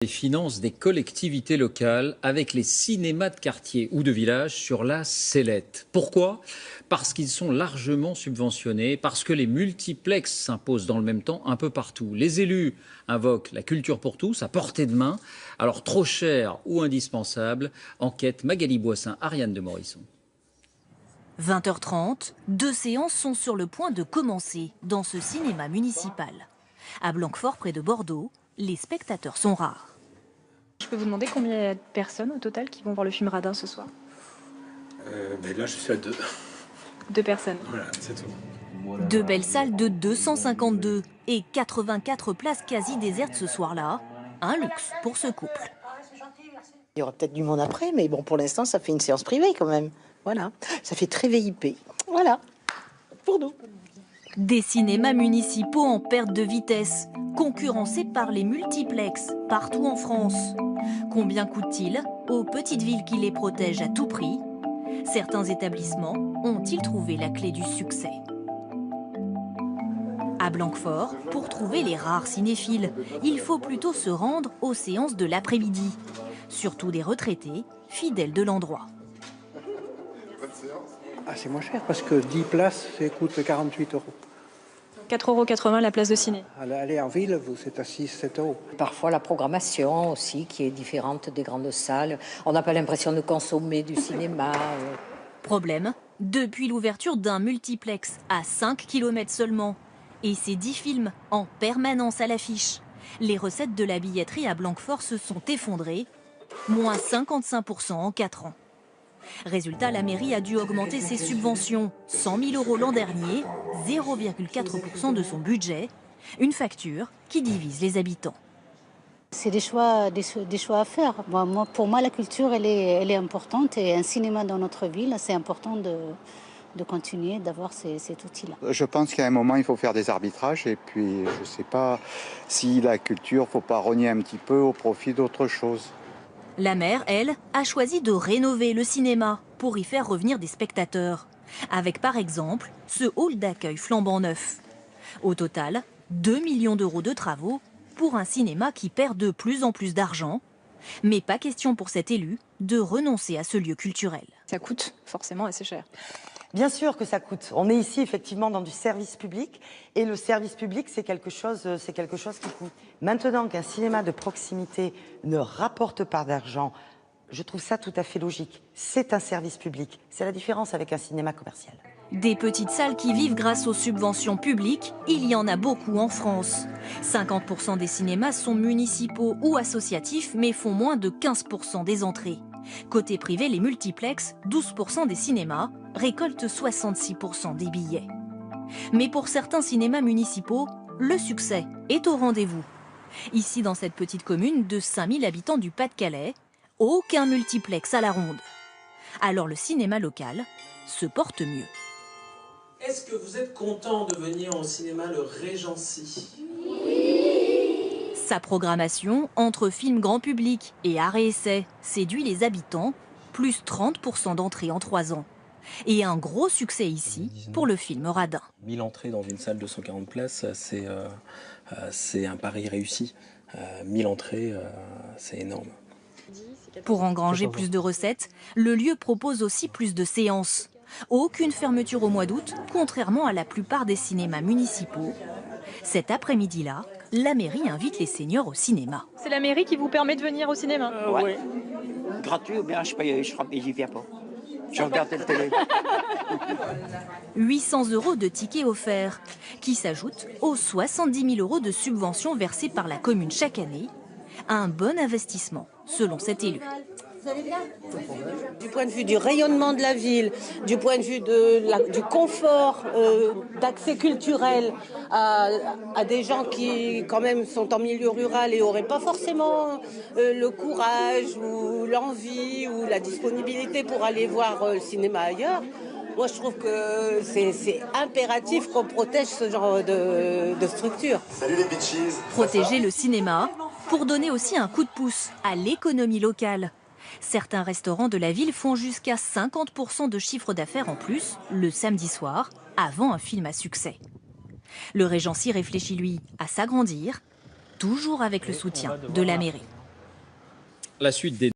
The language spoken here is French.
Les finances des collectivités locales avec les cinémas de quartier ou de village sur la sellette. Pourquoi? Parce qu'ils sont largement subventionnés, parce que les multiplexes s'imposent dans le même temps un peu partout. Les élus invoquent la culture pour tous, à portée de main. Alors trop cher ou indispensable? Enquête Magali Boissin, Ariane de Morisson. 20h30, deux séances sont sur le point de commencer dans ce cinéma municipal. À Blanquefort, près de Bordeaux, les spectateurs sont rares. Je peux vous demander combien il y a de personnes au total qui vont voir le film Radin ce soir? Là, je suis à 2. 2 personnes. Voilà, c'est tout. Deux belles salles de 252 et 84 places quasi désertes ce soir-là. Un luxe pour ce couple. Il y aura peut-être du monde après, mais bon, pour l'instant, ça fait une séance privée quand même. Voilà, ça fait très VIP. Voilà, pour nous. Des cinémas municipaux en perte de vitesse, concurrencés par les multiplexes partout en France. Combien coûtent-ils aux petites villes qui les protègent à tout prix? Certains établissements ont-ils trouvé la clé du succès? À Blanquefort, pour trouver les rares cinéphiles, il faut plutôt se rendre aux séances de l'après-midi. Surtout des retraités, fidèles de l'endroit. Ah, c'est moins cher parce que 10 places, ça coûte 48 €. 4,80 € la place de ciné. Aller en ville, c'est à 6-7 €. Parfois la programmation aussi qui est différente des grandes salles. On n'a pas l'impression de consommer du cinéma. Problème, depuis l'ouverture d'un multiplex à 5 km seulement, et ses 10 films en permanence à l'affiche, les recettes de la billetterie à Blanquefort se sont effondrées, moins 55% en 4 ans. Résultat, la mairie a dû augmenter ses subventions, 100 000 € l'an dernier, 0,4% de son budget, une facture qui divise les habitants. C'est des choix à faire. Pour moi, la culture, elle est importante et un cinéma dans notre ville, c'est important de continuer d'avoir cet outil-là. Je pense qu'à un moment, il faut faire des arbitrages et puis je ne sais pas si la culture, il ne faut pas rogner un petit peu au profit d'autre chose. La maire, elle, a choisi de rénover le cinéma pour y faire revenir des spectateurs. Avec par exemple ce hall d'accueil flambant neuf. Au total, 2 millions d'euros de travaux pour un cinéma qui perd de plus en plus d'argent. Mais pas question pour cet élu de renoncer à ce lieu culturel. Ça coûte forcément assez cher. Bien sûr que ça coûte. On est ici effectivement dans du service public et le service public c'est quelque chose qui coûte. Maintenant qu'un cinéma de proximité ne rapporte pas d'argent, je trouve ça tout à fait logique. C'est un service public. C'est la différence avec un cinéma commercial. Des petites salles qui vivent grâce aux subventions publiques, il y en a beaucoup en France. 50% des cinémas sont municipaux ou associatifs mais font moins de 15% des entrées. Côté privé, les multiplexes, 12% des cinémas, récoltent 66% des billets. Mais pour certains cinémas municipaux, le succès est au rendez-vous. Ici, dans cette petite commune de 5000 habitants du Pas-de-Calais, aucun multiplex à la ronde. Alors le cinéma local se porte mieux. Est-ce que vous êtes content de venir au cinéma Le Régency? Sa programmation, entre films grand public et art et essai, séduit les habitants, plus 30% d'entrées en 3 ans. Et un gros succès ici pour le film Radin. 1000 entrées dans une salle de 140 places, c'est un pari réussi. 1000 entrées, c'est énorme. Pour engranger plus de recettes, le lieu propose aussi plus de séances. Aucune fermeture au mois d'août, contrairement à la plupart des cinémas municipaux. Cet après-midi-là, la mairie invite les seniors au cinéma. C'est la mairie qui vous permet de venir au cinéma? Oui. Gratuit ou bien je paye, j'y viens pas. Je regarde la télé. 800 € de tickets offerts, qui s'ajoutent aux 70 000 € de subventions versées par la commune chaque année. Un bon investissement, selon cet élu. Vous allez bien? Du point de vue du rayonnement de la ville, du point de vue du confort, d'accès culturel à des gens qui quand même sont en milieu rural et n'auraient pas forcément le courage ou l'envie ou la disponibilité pour aller voir le cinéma ailleurs. Moi, je trouve que c'est impératif qu'on protège ce genre de structure. Salut les bitches. Protéger le cinéma pour donner aussi un coup de pouce à l'économie locale. Certains restaurants de la ville font jusqu'à 50% de chiffre d'affaires en plus le samedi soir, avant un film à succès. Le Régency réfléchit, lui, à s'agrandir, toujours avec le soutien de la mairie. La suite des